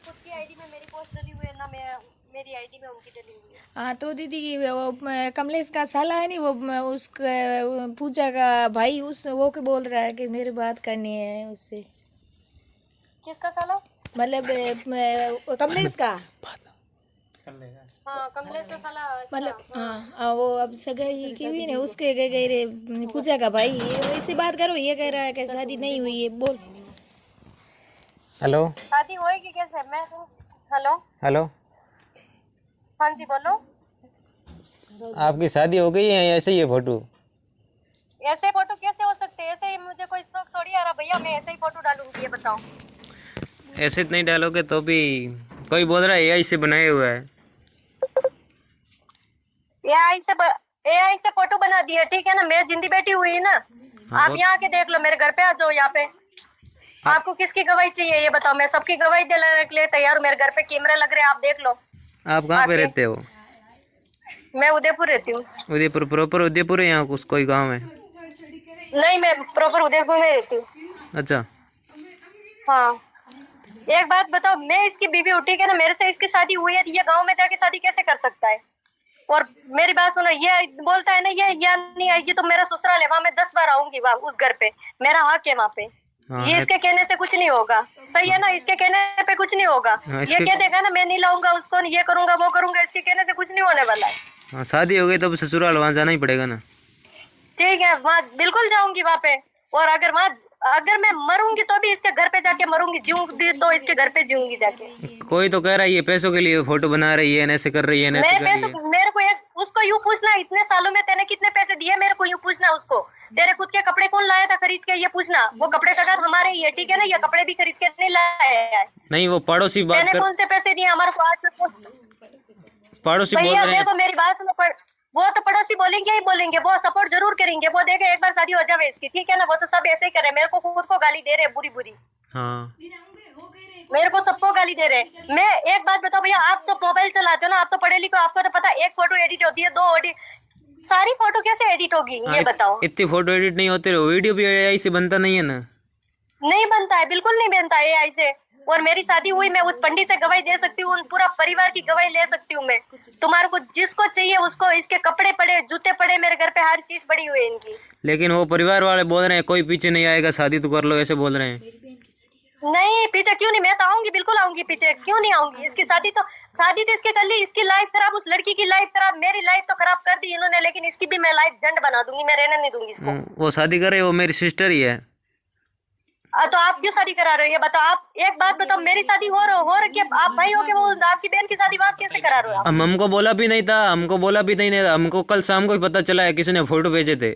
खुद की आईडी में मेरी पोस्ट डली हुई है ना, मैं मेरी आईडी में उनकी डली हुई है। हाँ तो दीदी वो कमलेश का साला है नहीं, वो उसका पूजा का भाई, उस वो के बोल रहा है कि मेरी बात करनी है उससे। किसका साला? मतलब कमलेश का। हाँ कमलेश का साला। अच्छा, मतलब हाँ। वो अब सगाई की हुई ना उसके गए गए रे, पूजा का भाई इससे बात करो, ये कह रहा है कि शादी नहीं हुई है। बोल। हेलो शादी होएगी कैसे? मैं हेलो हेलो, हाँ जी बोलो। आपकी शादी हो गई है या ऐसे ही है फोटो? ऐसे फोटो कैसे हो सकते हैं? ऐसे ही मुझे कोई शौक थोड़ी आ रहा भैया, मैं ऐसे ही फोटो डालूंगी, ये बताओ। ऐसे नहीं डालोगे तो भी कोई बोल रहा है एआई से बनाया हुआ है। एआई से फोटो बना दी है, ठीक है ना? मैं जिंदी बैठी हुई है ना। हाँ, आप यहाँ आके देख लो, मेरे घर पे आ जाओ यहाँ पे। आपको किसकी गवाही चाहिए ये बताओ? मैं सबकी गवाही देने के लिए तैयार हूँ। मेरे घर पे कैमरे लग रहे हैं, आप देख लो। आप कहाँ पे आके। रहते हो? मैं उदयपुर रहती हूँ। उदयपुर प्रॉपर उदयपुर है, यहाँ कुछ कोई गांव है? नहीं, मैं प्रॉपर उदयपुर में रहती हूँ। अच्छा, हाँ, एक बात बताओ, मैं इसकी बीवी हूँ, ठीक है ना? मेरे से इसकी शादी हुई है, ये गाँव में जाके शादी कैसे कर सकता है? और मेरी बात सुनो, ये बोलता है ना ये नहीं आएगी तो मेरा ससुराल है, वहाँ मैं 10 बार आऊंगी, वहाँ उस घर पे मेरा हक है वहाँ पे। हाँ ये है। इसके कहने से कुछ नहीं होगा, सही है ना? इसके कहने पे कुछ नहीं होगा। हाँ, ये कह देगा ना मैं नहीं लाऊंगा उसको, ये करूंगा वो करूंगा, इसके कहने से कुछ नहीं होने वाला है। हाँ, शादी हो गई तो अब ससुराल वहाँ जाना ही पड़ेगा ना। ठीक है, वहाँ बिल्कुल जाऊंगी वहाँ पे। और अगर मैं मरूंगी तो भी इसके घर पे जाके मरूंगी, जीऊंगी तो इसके घर पे जीऊंगी जाके। कोई तो कह रहा है ये पैसों के लिए फोटो बना रही है, ऐसे कर रही है, ऐसे कर रही है। मेरे को उसको यूं पूछना, इतने सालों में तेने कितने पैसे दिए मेरे को, यूं पूछना उसको। तेरे खुद के कपड़े कौन लाया था खरीद के, ये पूछना। वो कपड़े का घर हमारे ही है, ठीक है ना? ये कपड़े भी खरीद के नहीं लाया है। नहीं, वो पड़ोसी बात तेने कर, कौन से पैसे दिए हमारे को आज तक? पड़ोसी बोल भैया रहे हैं। देखो मेरी बात सुनो, वो तो पड़ोसी बोलेंगे ही बोलेंगे, वो सपोर्ट जरूर करेंगे। वो देखे एक बार शादी हो जाए इसकी, ठीक है ना? वो तो सब ऐसे ही करे, मेरे को खुद को गाली दे रहे बुरी बुरी। हाँ, मेरे को सबको गाली दे रहे। मैं एक बात बताओ भैया, आप तो मोबाइल चलाते हो ना, आप तो पढ़े लिखे हो, आपको तो पता है एक फोटो एडिट होती है, 2 एडिट, सारी फोटो कैसे एडिट होगी ये बताओ? इतनी फोटो एडिट नहीं होते रहो, वीडियो भी एआई से बनता नहीं है ना। नहीं बनता है, बिल्कुल नहीं बनता है एआई से। और मेरी शादी हुई, मैं उस पंडित से गवाही दे सकती हूँ, पूरा परिवार की गवाही ले सकती हूँ मैं। तुम्हारे को जिसको चाहिए उसको, इसके कपड़े पड़े, जूते पड़े, मेरे घर पे हर चीज पड़ी हुई है इनकी। लेकिन वो परिवार वाले बोल रहे हैं कोई पीछे नहीं आएगा, शादी तो कर लो, ऐसे बोल रहे हैं। नहीं, पीछे क्यों नहीं? मैं तो आऊंगी, बिल्कुल आऊंगी, पीछे क्यों नहीं आऊंगी? इसकी शादी तो इसके कर ली। इसकी लाइफ खराब, उस लड़की की लाइफ खराब, मेरी लाइफ तो खराब कर दी इन्होंने, लेकिन इसकी भी मैं लाइफ झंड बना दूंगी, मैं रहने नहीं दूंगी इसको। वो शादी करे, वो मेरी सिस्टर ही है। तो आप क्यों शादी करा रहे हो ये बताओ? आप एक बात बताओ, मेरी शादी हो रही है, आप भाई हो के, वो आपकी बहन की शादी वहाँ कैसे करा रहे हो आप? हमको बोला भी नहीं था, हमको कल शाम को ही पता चला है, किसी ने फोटो भेजे थे।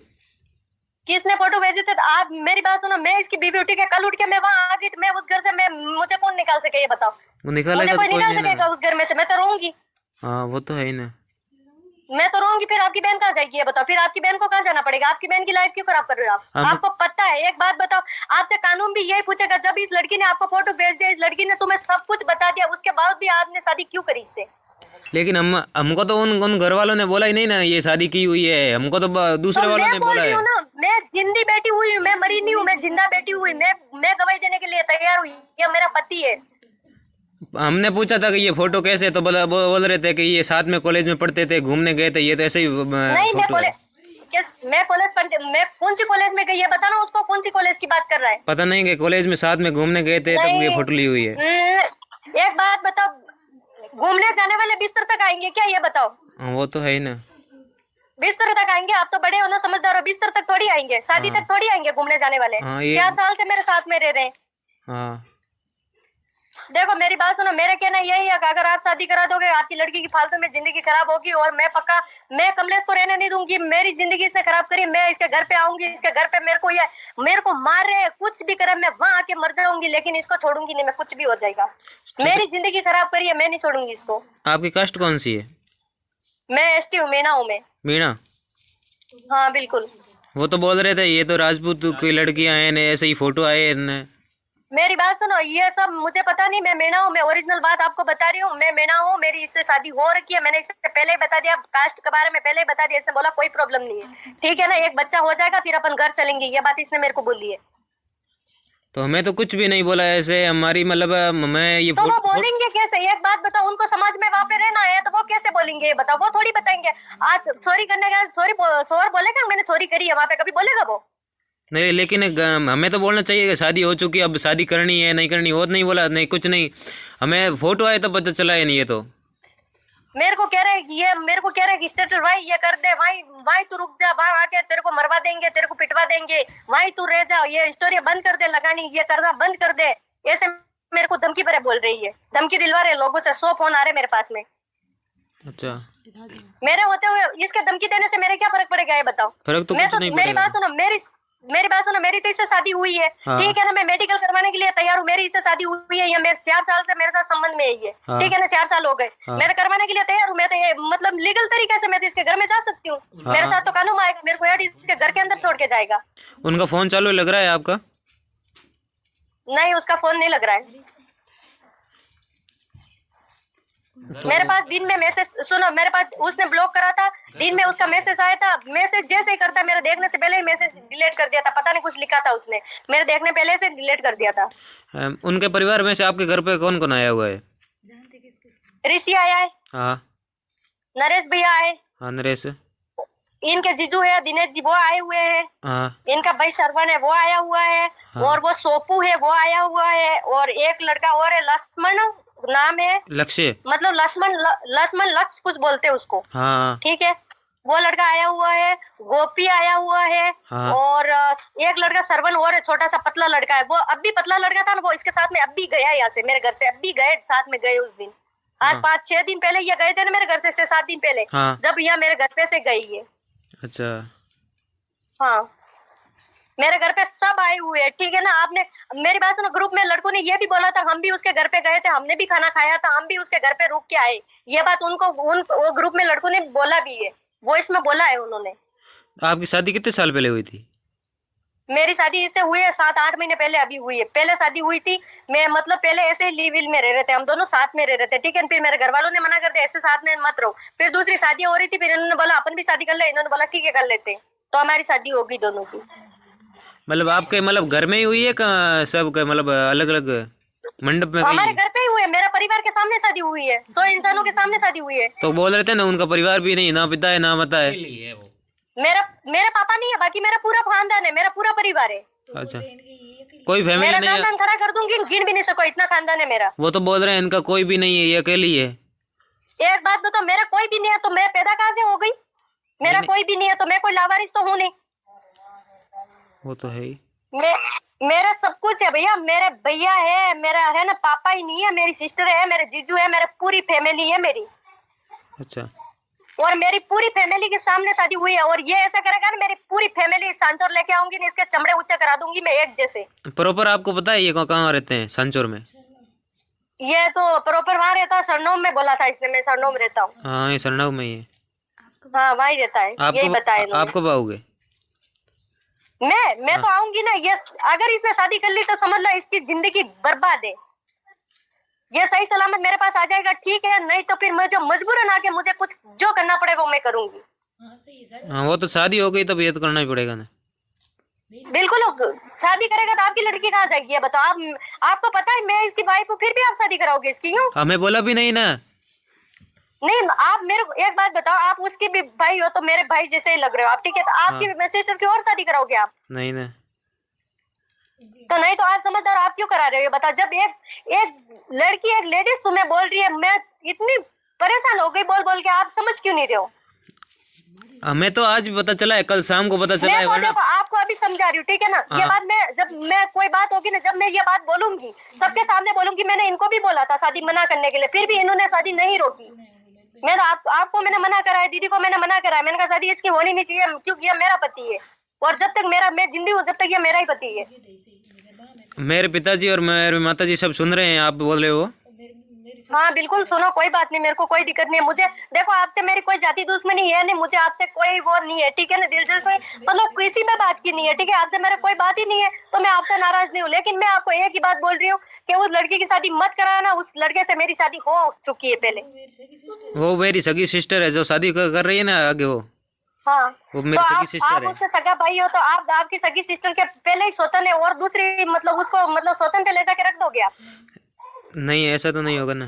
किसने फोटो भेजे थे? आप मेरी बात सुनो, मैं इसकी बीवी उठी के कल उठ के मैं वहाँ आ गई, मैं उस घर से, मैं मुझे कौन निकाल सके ये बताओ? वो निकालेगा मुझे कोई तो कोई निकाल नहीं सकेगा ना। उस घर में से? मैं तो रहूंगी। हाँ, वो तो है ही ना। मैं तो रहूंगी, फिर आपकी बहन कहाँ जाएगी ये बताओ? फिर आपकी बहन को कहाँ जाना पड़ेगा? आपकी बहन की लाइफ क्यों खराब कर रहे हो आप? आपको पता है, एक बात बताओ, आपसे कानून भी यही पूछेगा, जब इस लड़की ने आपको फोटो भेज दिया, इस लड़की ने तुम्हें सब कुछ बता दिया, उसके बाद भी आपने शादी क्यों करी इससे? लेकिन हमको तो उन घर वालों ने बोला ही नहीं ना ये शादी की हुई है, हमको तो दूसरे वालों ने बोला है। मैं जिंदी बैठी हुई हूँ, मैं मरी नहीं हूँ, मैं जिंदा बैठी हुई, मैं गवाही देने के लिए तैयार हुई, ये मेरा पति है। हमने पूछा था कि ये फोटो कैसे, तो बोल रहे थे कि ये साथ में कॉलेज में पढ़ते थे, घूमने गए थे, ये तो ऐसे ही नहीं, फोटो है। मैं कौन सी कॉलेज में गई है बताना उसको, कौन सी कॉलेज की बात कर रहा है? पता नहीं कि कॉलेज में साथ में घूमने गए थे तब ये फोटो ली हुई है। एक बात बताओ, घूमने जाने वाले बिस्तर तक आएंगे क्या ये बताओ? हाँ, वो तो है ही ना। बिस्तर तक आएंगे? आप तो बड़े हो ना, समझदार हो, बिस्तर तक थोड़ी आएंगे, शादी तक थोड़ी आएंगे घूमने जाने वाले। 4 साल से मेरे साथ में रह रहे हैं। हाँ, देखो मेरी बात सुनो, मेरा कहना यही है कि अगर आप शादी करा दोगे, आपकी लड़की की फालतू में जिंदगी खराब होगी, और मैं कमलेश को रहने नहीं दूंगी। मेरी जिंदगी इसने खराब करी, मैं इसके घर पे आऊंगी, इसके घर पे मेरे को मार रहे, कुछ भी करे, मैं वहां आके मर जाऊंगी, लेकिन इसको छोड़ूंगी नहीं मैं, कुछ भी हो जाएगा। मेरी जिंदगी खराब करी है, मैं नहीं छोड़ूंगी इसको। आपकी कास्ट कौन सी है? मैं एसटी हूँ, मीणा हूँ मैं। मीणा? हाँ बिल्कुल। वो तो बोल रहे थे ये तो राजपूत की लड़कियां हैं ने, ऐसे ही फोटो आए हैं। मेरी बात सुनो, ये सब मुझे पता नहीं, मैं मीणा हूँ, मैं ओरिजिनल बात आपको बता रही हूँ, मैं मीणा हूँ, मेरी इससे शादी हो रखी है, मैंने इससे पहले ही बता दिया, कास्ट के बारे में पहले ही बता दिया, इसने बोला कोई प्रॉब्लम नहीं है, ठीक है ना? एक बच्चा हो जाएगा फिर अपन घर चलेंगे, ये बात इसने मेरे को बोली है। तो हमें तो कुछ भी नहीं बोला ऐसे, हमारी मतलब मैं ये तो वो बोलेंगे कैसे? एक बात बताओ, उनको समाज में वहाँ पे रहना है तो वो कैसे बोलेंगे ये बताओ? वो थोड़ी बताएंगे। आज चोरी करने का चोर बोलेगा मैंने चोरी करी है वहाँ पे, कभी बोलेगा वो? नहीं, लेकिन हमें तो बोलना चाहिए कि शादी हो चुकी है, अब शादी करनी है नहीं करनी, वो तो नहीं बोला, नहीं कुछ नहीं। हमें फोटो आए तो पता चला है नहीं, ये तो मेरे को कह रहे हैं कि ये मेरे को कह रहे हैं कि स्टेटस भाई ये कर दे, भाई भाई तू रुक जा, वहां आके तेरे को मरवा देंगे, तेरे को पिटवा देंगे, भाई तू रह जा, ये स्टोरी बंद कर दे लगानी, ये करना बंद कर दे, ऐसे मेरे को धमकी भरे बोल रही है, धमकी दिलवा रहे लोगों से। 100 फोन आ रहे मेरे पास में। अच्छा, मेरे होते हुए इसके धमकी देने से मेरे क्या फर्क पड़ेगा ये बताओ? फर्क तो मैं कुछ तो नहीं मेरी पड़ेगा। बात सुनो, मेरी बात सुनो, मेरी तो इससे शादी हुई है, हाँ। ठीक है ना, मैं मेडिकल करवाने के लिए तैयार हूँ, मेरी इससे शादी हुई है, ये मेरे 4 साल से मेरे साथ संबंध में है ये, हाँ। ठीक है ना, 4 साल हो गए, हाँ। मैं तो करवाने के लिए तैयार हूँ, मैं तो ये मतलब लीगल तरीके से मैं तो इसके घर में जा सकती हूँ, हाँ। मेरे साथ तो कानून आएगा, मेरे को यार इसके घर के अंदर छोड़ के जाएगा। उनका फोन चालू लग रहा है आपका? नहीं, उसका फोन नहीं लग रहा है मेरे पास। दिन में मैसेज सुनो, मेरे पास उसने ब्लॉक करा था, दिन में उसका मैसेज आया था, मैसेज जैसे ही करता मेरे देखने से पहले ही मैसेज डिलीट कर दिया था, पता नहीं कुछ लिखा था उसने, मेरे देखने पहले से डिलीट कर दिया था। उनके परिवार में से आपके घर पे कौन कौन आया हुआ है? ऋषि आया है, हाँ नरेश भैया आए, हाँ, नरेश, इनके जीजू है दिनेश जी वो आए हुए हैं, हाँ इनका भाई श्रवण है वो आया हुआ है, हाँ। और वो सोपू है वो आया हुआ है, और एक लड़का और है लक्ष्मण नाम है, लक्ष्य, मतलब लक्ष्मण लक्ष्य कुछ बोलते हैं उसको, हाँ ठीक है, वो लड़का आया हुआ है, गोपी आया हुआ है, हाँ। और एक लड़का सरवन और है, छोटा सा पतला लड़का है, वो अब भी पतला लड़का था ना, वो इसके साथ में अब भी गया यहाँ से, मेरे घर से अब भी गए, साथ में गए उस दिन, आज हाँ। 5-6 दिन पहले ये गए थे ना मेरे घर से 7 दिन पहले, हाँ। जब यहाँ मेरे घर पे से गई है। अच्छा, हाँ, मेरे घर पे सब आए हुए हैं, ठीक है ना। आपने मेरी बात सुनो, ग्रुप में लड़कों ने ये भी बोला था, हम भी उसके घर पे गए थे, हमने भी खाना खाया था, हम भी उसके घर पे रुक के आए, ये बात वो ग्रुप में लड़कों ने बोला भी है, वॉइस में बोला है उन्होंने। आपकी शादी कितने साल पहले हुई थी? मेरी शादी इससे हुई है 7-8 महीने पहले अभी हुई है, पहले शादी हुई थी, मैं मतलब पहले ऐसे ही लिव इन में रह रहे थे, हम दोनों साथ में रह रहे थे, ठीक है। फिर मेरे घर वालों ने मना कर दिया ऐसे साथ में मत रहो, फिर दूसरी शादी हो रही थी, फिर इन्होंने बोला अपन भी शादी कर ले, इन्होंने बोला ठीक है कर लेते, तो हमारी शादी हो गई दोनों की। मतलब आपके मतलब घर में ही हुई है सब का, मतलब अलग अलग मंडप में हमारे गई? घर पे ही हुई है, मेरा परिवार के सामने शादी हुई है, 100 इंसानों के सामने शादी हुई है। तो बोल रहे थे ना उनका परिवार भी नहीं, ना पिता है ना माता है। मेरा पापा नहीं है, बाकी मेरा पूरा खानदान है, मेरा पूरा परिवार है। अच्छा, कोई फैमिली मेरा नहीं है? खानदान खड़ा कर दूंगी, गिन भी नहीं सको इतना खानदान है मेरा। वो तो बोल रहे हैं इनका कोई भी नहीं है, ये अकेली है। एक बात बताओ, मेरा कोई भी नहीं है तो मैं पैदा कहाँ से हो गई? मेरा नहीं। कोई भी नहीं है तो मैं कोई लावारिस तो हूँ नहीं। वो तो है ही। मेरा सब कुछ है भैया, मेरे भैया है, मेरा है ना, पापा ही नहीं है, मेरी सिस्टर है, मेरे जीजू है, मेरे पूरी फैमिली है मेरी, अच्छा, और मेरी पूरी फैमिली के सामने शादी हुई है। और ये ऐसा करेगा ना, मेरी पूरी फैमिली सांचौर लेके आऊंगी ना, इसके चमड़े ऊंचे करा दूंगी मैं एक जैसे। प्रॉपर आपको पता है ये कहाँ रहते हैं? सांचौर में? ये तो प्रॉपर वहाँ रहता है, सरनोम में बोला था इसने, मैं सरनोम रहता हूँ। हाँ, ये सरनाऊ में ही है। हाँ वही रहता है, यही बताया इन्होंने। आप कब आओगे? मैं तो आऊंगी ना, ये अगर इसने शादी कर ली तो समझ लो इसकी जिंदगी बर्बाद है। ये सही सलामत मेरे पास आ जाएगा ठीक है, नहीं तो फिर मुझे मजबूरन आके मुझे कुछ जो करना पड़े वो मैं करूंगी। हाँ, वो तो शादी हो गई तब ये तो करना ही पड़ेगा ना। बिल्कुल, शादी करेगा तो आपकी लड़की कहाँ जाएगी ये बताओ? आपको पता है मैं इसकी वाइफ हूँ, फिर भी आप शादी कराओगे इसकी? क्यों? हमें बोला भी नहीं ना। नहीं, आप मेरे को एक बात बताओ, आप उसके भी भाई हो तो मेरे भाई जैसे ही लग रहे हो आप, ठीक है, तो आपकी सिस्टर की और शादी कराओगे आप? नहीं ना। तो नहीं तो आप समझदार आप क्यों करा रहे हो ये बताओ? जब एक लड़की एक लेडीज तुम्हें बोल रही है, मैं इतनी परेशान हो गई बोल बोल के, आप समझ क्यों नहीं रहे हो? हमें तो आज भी पता चला है, कल शाम को पता चला है, मैं वरना देखो आपको अभी समझा रही हूँ, ठीक है ना। ये बात जब मैं कोई बात होगी ना, जब मैं ये बात बोलूंगी सबके सामने बोलूंगी, मैंने इनको भी बोला था शादी मना करने के लिए, फिर भी इन्होंने शादी नहीं रोकी। मैं तो आपको मैंने मना करा है, दीदी को मैंने मना करा है, मैंने कहा शादी इसकी होनी नहीं चाहिए क्योंकि ये मेरा पति है, और जब तक मैं जिंदी हूँ जब तक ये मेरा ही पति है। मेरे पिताजी और मेरे माताजी सब सुन रहे हैं आप बोल रहे हो। हाँ बिल्कुल सुनो, कोई बात नहीं, मेरे को कोई दिक्कत नहीं है। मुझे देखो आपसे मेरी कोई जाति दुश्मनी है नहीं, मुझे आपसे कोई वो नहीं है, ठीक है ना, दिलचस्पी मतलब किसी में बात की नहीं है, ठीक है, आपसे मेरा कोई बात ही नहीं है, तो मैं आपसे नाराज नहीं हूँ। लेकिन मैं आपको एक ही बात बोल रही हूँ कि उस लड़की की शादी मत कराना, उस लड़के से मेरी शादी हो चुकी है पहले। वो मेरी सगी सिस्टर है जो शादी कर रही है ना आगे, वो हाँ, वो तो मेरी सगी आप सिस्टर है। उसके सगा भाई हो तो आप आपकी सगी सिस्टर के पहले ही स्वतंत्र है और दूसरी मतलब उसको मतलब स्वतंत्र ले जाके रख दोगे आप? नहीं ऐसा तो नहीं होगा ना,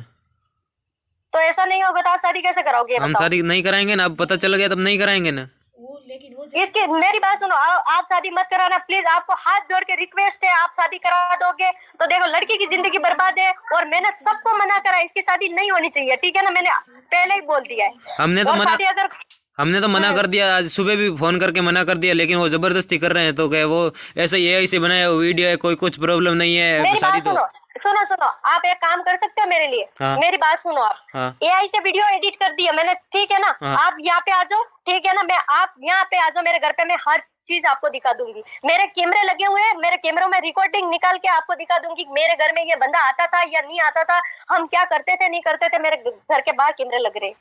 तो ऐसा नहीं होगा तो आप शादी कैसे कराओगे ये हम बताओ? शादी नहीं कराएंगे ना, अब पता चल गया तब नहीं कराएंगे ना। इसकी मेरी बात सुनो, आप शादी मत कराना प्लीज, आपको हाथ जोड़ के रिक्वेस्ट है, आप शादी करा दोगे तो देखो लड़की की जिंदगी बर्बाद है और मैंने सबको मना करा, इसकी शादी नहीं होनी चाहिए, ठीक है ना, मैंने पहले ही बोल दिया है। हमने तो और मना शादी अगर हमने तो मना कर दिया, आज सुबह भी फोन करके मना कर दिया, लेकिन वो जबरदस्ती कर रहे हैं। तो क्या वो ऐसे ही ऐसे बनाया वो वीडियो है, कोई कुछ प्रॉब्लम नहीं है, मेरी शादी बात तो। सुनो सुनो, आप एक काम कर सकते हो मेरे लिए? हाँ। मेरी बात सुनो, आप हाँ एआई से वीडियो एडिट कर दिया मैंने, ठीक है ना, हाँ। आप यहाँ पे आ जाओ, ठीक है ना, मैं आप यहाँ पे आ जाओ मेरे घर पे, मैं हर चीज आपको दिखा दूंगी, मेरे कैमरे लगे हुए हैं, मेरे कैमरों में रिकॉर्डिंग निकाल के आपको दिखा दूंगी मेरे घर में ये बंदा आता था या नहीं आता था, हम क्या करते थे नहीं करते थे, मेरे घर के बाहर कैमरे लग रहे।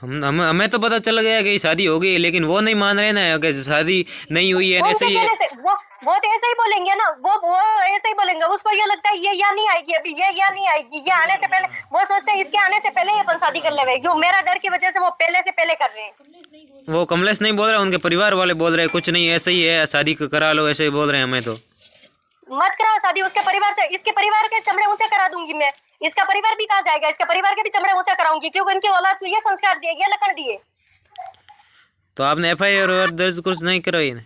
हमें तो पता चल गया कि शादी हो गई, लेकिन वो नहीं मान रहे ना कि शादी नहीं हुई है, ऐसे ही है। पहले से वो तो ऐसे ही बोलेंगे ना, वो ऐसे ही बोलेंगे, उसको ये लगता है ये या नहीं आएगी अभी, ये या नहीं आएगी, ये आने से पहले वो सोचते हैं इसके आने से पहले ही अपन शादी कर लेंगे, क्यों मेरा डर की वजह से वो पहले से पहले कर रहे हैं। वो कमलेश नहीं बोल रहा, उनके परिवार वाले बोल रहे हैं कुछ नहीं ऐसे ही है, शादी करा लो, ऐसे ही बोल रहे हैं हमें तो। मत कराओ शादी उसके परिवार से, इसके परिवार के चमड़े ऊंचे करा दूंगी मैं, इसका परिवार भी कहाँ जाएगा, इसके परिवार के भी चमड़े ऊंचे कराऊंगी, क्योंकि इनकी औलाद को ये संस्कार दिए, ये लकड़ दिए। तो आपने FIR दर्ज कुछ नहीं करवाई ना?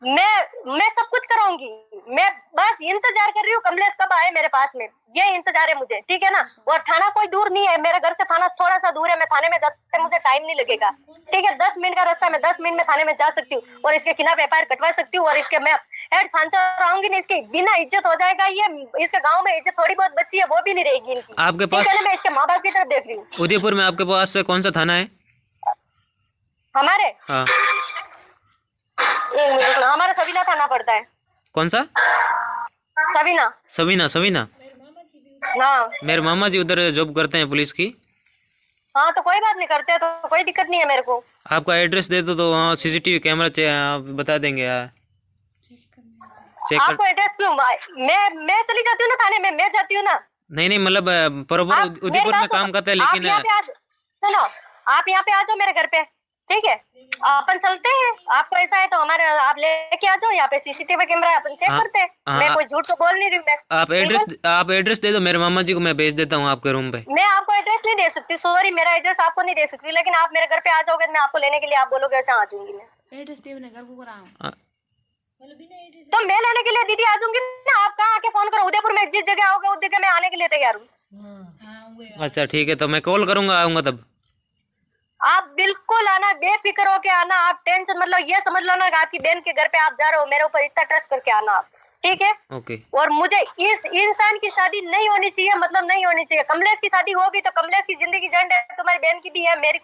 मैं सब कुछ कराऊंगी, मैं बस इंतजार कर रही हूँ कमलेश कब आए मेरे पास में, ये इंतजार है मुझे, ठीक है ना। और थाना कोई दूर नहीं है, मेरे घर से थाना थोड़ा सा दूर है, मैं थाने में जाते मुझे टाइम नहीं लगेगा, ठीक है, 10 मिनट का रास्ता, मैं 10 मिनट में थाने में जा सकती हूँ और इसके खिलाफ FIR कटवा सकती हूँ, और इसके मैं हेड सांसद आऊंगी ना, इसकी बिना इज्जत हो जाएगा, ये इसके गाँव में इज्जत थोड़ी बहुत बची है वो भी नहीं रहेगी इनकी। आपके पास मैं इसके माँ बाप की तरफ देख रही हूँ। उदयपुर में आपके पास कौन सा थाना है? हमारे हाँ हमारा सवीना थाना पड़ता है। कौन सा? सवीना। सवीना। हाँ मेरे मामा जी उधर जॉब करते हैं पुलिस की। हाँ, तो कोई बात नहीं, करते तो कोई दिक्कत नहीं है मेरे को। आपका एड्रेस दे दो तो वहाँ CCTV कैमरा आप बता देंगे यार, चेक आपको एड्रेस क्यों? मैं चली जाती हूँ ना थाने में, मैं जाती हूँ ना। नहीं मतलब प्रॉपर उदयपुर में काम करते हैं, लेकिन सुनो, आप यहाँ पे आ जाओ मेरे घर पे, ठीक है, अपन चलते हैं, आपको ऐसा है तो हमारे आप लेके आ जाओ, यहाँ पे CCTV कैमरा है, अपन चेक करते हैं। मैं कोई झूठ तो बोल नहीं रही हूँ। आप एड्रेस दे दो मेरे मामा जी को, मैं भेज देता हूँ आपके रूम पे। मैं आपको एड्रेस नहीं दे सकती, सॉरी, मेरा एड्रेस आपको नहीं दे सकती, लेकिन आप मेरे घर पे आ जाओगे, मैं आपको लेने के लिए, आप बोलोगे अच्छा आ जाऊंगी मैं। एड्रेस दे घर को कराऊं तो मैं लेने के लिए दीदी आ जाऊंगी ना, आप कहाँ आके फोन करो, उदयपुर में जिस जगह आओगे उस जगह मैं आने के लिए तैयार हूँ। अच्छा ठीक है, तो मैं कॉल करूंगा, आऊंगा तब। आप बिल्कुल आना, बेफिक्र होके आना, आप टेंशन मतलब ये समझ लो ना कि आपकी बहन के घर पे आप जा रहे हो, मेरे ऊपर इतना ट्रस्ट करके आना आप, ठीक है। ओके। और मुझे इस इंसान की शादी नहीं होनी चाहिए, मतलब नहीं होनी चाहिए। कमलेश की शादी होगी तो कमलेश की जिंदगी झंड है, तुम्हारी बहन की भी है, मेरी